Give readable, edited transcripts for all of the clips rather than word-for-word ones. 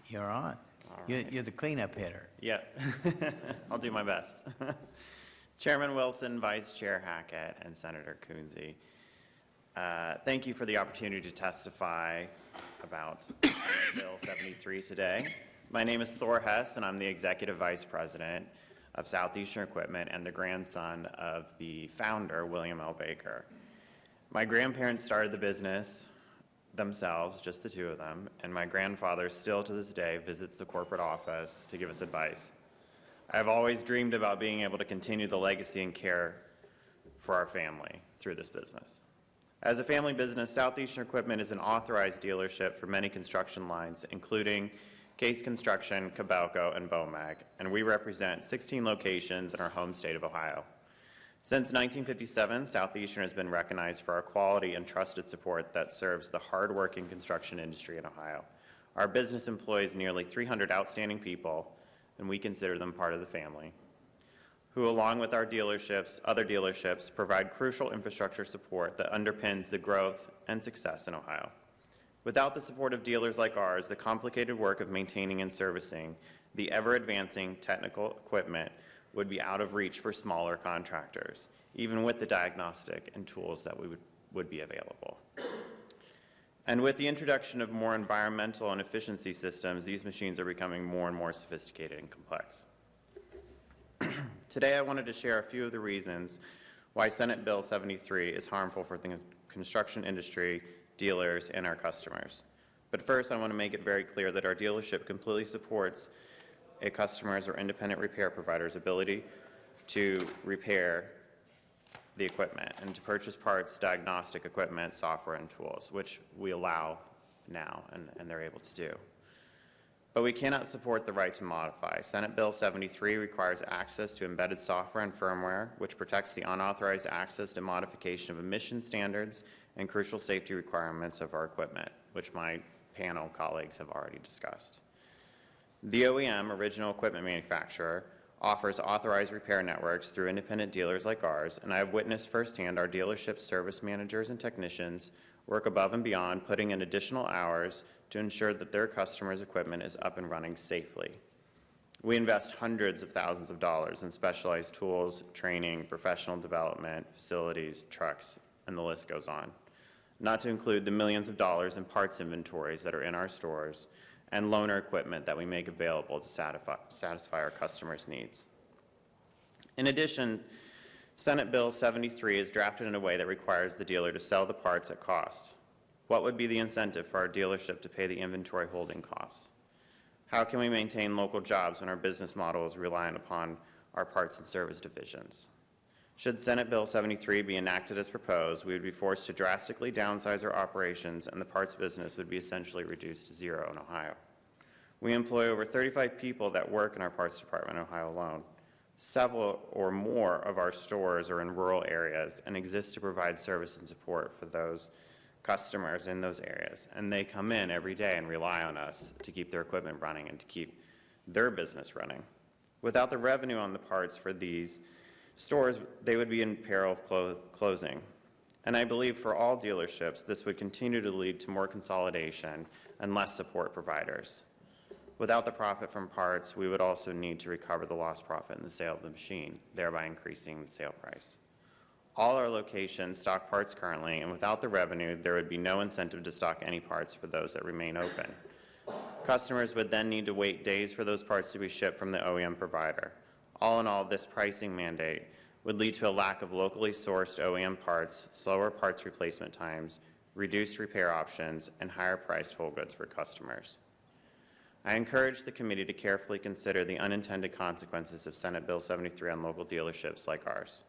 You're on. All You're, right. you're the cleanup hitter. Yeah, I'll do my best. Chairman Wilson, Vice Chair Hackett, and Senator Coonsey, thank you for the opportunity to testify about Bill 73 today. My name is Thor Hess, and I'm the Executive Vice President of Southeastern Equipment and the grandson of the founder, William L. Baker. My grandparents started the business themselves, just the two of them, and my grandfather still to this day visits the corporate office to give us advice. I've always dreamed about being able to continue the legacy and care for our family through this business. As a family business, Southeastern Equipment is an authorized dealership for many construction lines, including Case Construction, Cabelco, and Bomag, and we represent 16 locations in our home state of Ohio. Since 1957, Southeastern has been recognized for our quality and trusted support that serves the hard-working construction industry in Ohio. Our business employs nearly 300 outstanding people, and we consider them part of the family, who, along with our dealerships, other dealerships, provide crucial infrastructure support that underpins the growth and success in Ohio. Without the support of dealers like ours, the complicated work of maintaining and servicing the ever-advancing technical equipment would be out of reach for smaller contractors, even with the diagnostic and tools that would be available. And with the introduction of more environmental and efficiency systems, these machines are becoming more and more sophisticated and complex. Today, I wanted to share a few of the reasons why Senate Bill 73 is harmful for the construction industry, dealers, and our customers. But first, I want to make it very clear that our dealership completely supports a customer's or independent repair provider's ability to repair the equipment and to purchase parts, diagnostic equipment, software, and tools, which we allow now and they're able to do. But we cannot support the right to modify. Senate Bill 73 requires access to embedded software and firmware, which protects the unauthorized access to modification of emission standards and crucial safety requirements of our equipment, which my panel colleagues have already discussed. The OEM, original equipment manufacturer, offers authorized repair networks through independent dealers like ours, and I have witnessed firsthand our dealership service managers and technicians work above and beyond, putting in additional hours to ensure that their customers' equipment is up and running safely. We invest hundreds of thousands of dollars in specialized tools, training, professional development, facilities, trucks, and the list goes on. Not to include the millions of dollars in parts inventories that are in our stores and loaner equipment that we make available to satisfy our customers' needs. In addition, Senate Bill 73 is drafted in a way that requires the dealer to sell the parts at cost. What would be the incentive for our dealership to pay the inventory holding costs? How can we maintain local jobs when our business model is reliant upon our parts and service divisions? Should Senate Bill 73 be enacted as proposed, we would be forced to drastically downsize our operations and the parts business would be essentially reduced to zero in Ohio. We employ over 35 people that work in our parts department in Ohio alone. Several or more of our stores are in rural areas and exist to provide service and support for those customers in those areas. And they come in every day and rely on us to keep their equipment running and to keep their business running. Without the revenue on the parts for these stores, they would be in peril of closing. And I believe for all dealerships, this would continue to lead to more consolidation and less support providers. Without the profit from parts, we would also need to recover the lost profit in the sale of the machine, thereby increasing the sale price. All our locations stock parts currently, and without the revenue, there would be no incentive to stock any parts for those that remain open. Customers would then need to wait days for those parts to be shipped from the OEM provider. All in all, this pricing mandate would lead to a lack of locally sourced OEM parts, slower parts replacement times, reduced repair options, and higher priced whole goods for customers. I encourage the committee to carefully consider the unintended consequences of Senate Bill 73 on local dealerships like ours.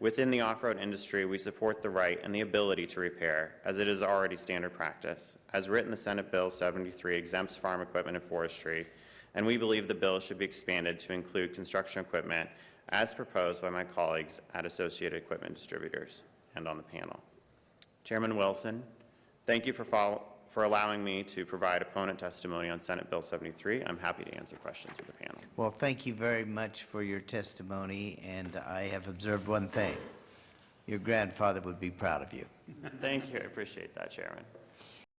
Within the off-road industry, we support the right and the ability to repair, as it is already standard practice. As written, the Senate Bill 73 exempts farm equipment and forestry, and we believe the bill should be expanded to include construction equipment as proposed by my colleagues at Associated Equipment Distributors and on the panel. Chairman Wilson, thank you for allowing me to provide opponent testimony on Senate Bill 73. I'm happy to answer questions of the panel. Well, thank you very much for your testimony, and I have observed one thing. Your grandfather would be proud of you. Thank you. I appreciate that, Chairman.